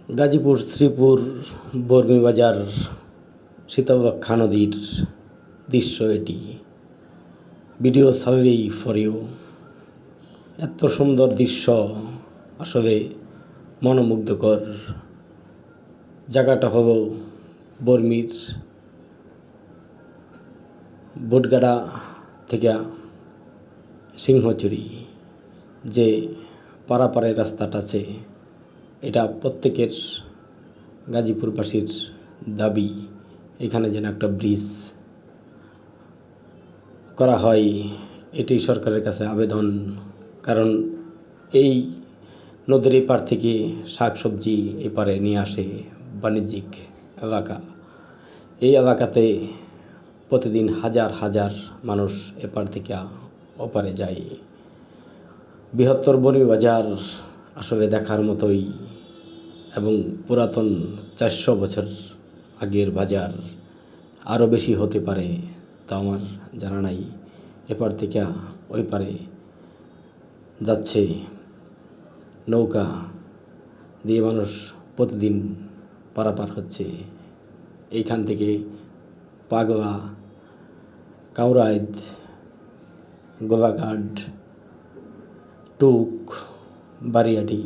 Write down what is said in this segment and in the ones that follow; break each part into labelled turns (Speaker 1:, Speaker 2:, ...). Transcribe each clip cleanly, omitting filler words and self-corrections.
Speaker 1: গাজীপুর শ্রীপুর বর্মীবাজার শীতলক্ষ্যা নদীর দৃশ্য এটি। Video survey for you. এত সুন্দর দৃশ্য, আসলে মনোমুগ্ধকর। জায়গাটা হলো বর্মির বোটগাড়া থেকে সিংহচুরি যে পারাপারের রাস্তাটা আছে, এটা প্রত্যেকের গাজীপুরবাসীর দাবি এখানে যেন একটা ব্রিজ করা হয়। এটি সরকারের কাছে আবেদন। কারণ এই নদীর এপার থেকে শাকসবজি এপারে নিয়ে আসে বাণিজ্যিক এলাকা। এই এলাকাতে প্রতিদিন হাজার হাজার মানুষ এপার থেকে ওপারে যায়। বৃহত্তর বর্মীবাজার আসলে দেখার মতোই, এবং পুরাতন 400 বছর আগের বাজার, আরও বেশি হতে পারে তা আমার জানা নাই। এপার থেকে ওই পারে যাচ্ছে নৌকা দিয়ে, মানুষ প্রতিদিন পারাপার হচ্ছে। এইখান থেকে পাগলা, কাউরাইদ, গোলাঘাট, টুক, বারিয়াটি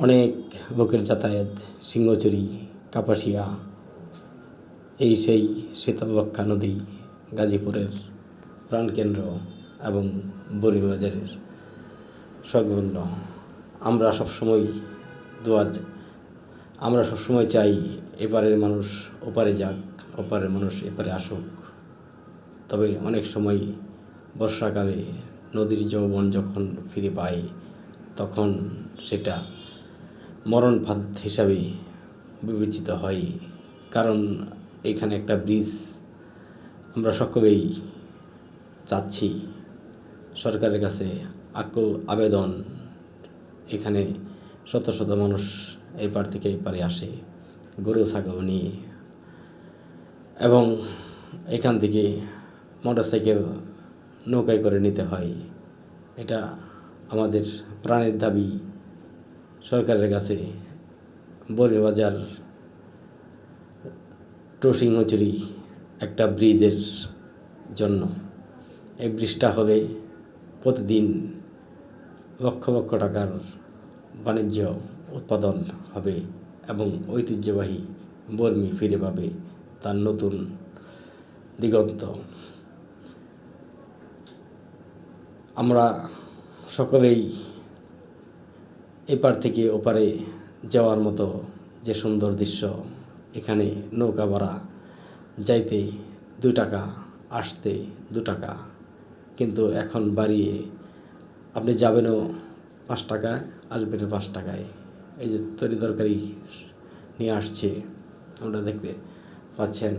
Speaker 1: অনেক লোকের যাতায়াত। সিংহচুরি, কাপাসিয়া, এই সেই শীতলক্ষ্যা নদী গাজীপুরের প্রাণকেন্দ্র এবং বর্মীবাজারের সংলগ্ন। আমরা সবসময় চাই এপারের মানুষ ওপারে যাক, ওপারের মানুষ এপারে আসুক। তবে অনেক সময় বর্ষাকালে নদীর যৌবন যখন ফিরে পায়, তখন সেটা মরণ ফাঁদ হিসাবে বিবেচিত হয়। কারণ এখানে একটা ব্রিজ আমরা সকলেই চাচ্ছি। সরকারের কাছে আকুল আবেদন। এখানে শত শত মানুষ এপার থেকে এপারে আসে গরু ছাগল নিয়ে, এবং এখান থেকে মোটরসাইকেল নৌকায় করে নিতে হয়। এটা আমাদের প্রাণের দাবি সরকারের কাছে। বর্মীবাজার টু সিংহচুরি একটা ব্রিজের জন্য। এই ব্রিজটা হলে প্রতিদিন লক্ষ লক্ষ টাকার বাণিজ্য উৎপাদন হবে, এবং ঐতিহ্যবাহী বর্মি ফিরে পাবে তার নতুন দিগন্ত। আমরা সকলেই এপার থেকে ওপারে যাওয়ার মতো যে সুন্দর দৃশ্য, এখানে নৌকা ভাড়া যাইতে 2 টাকা, আসতে 2 টাকা, কিন্তু এখন বাড়িয়ে আপনি যাবেনও 5 টাকায়, আসবেনও 5 টাকায়। এই যে তরি তরকারি নিয়ে আসছে, আমরা দেখতে পাচ্ছেন।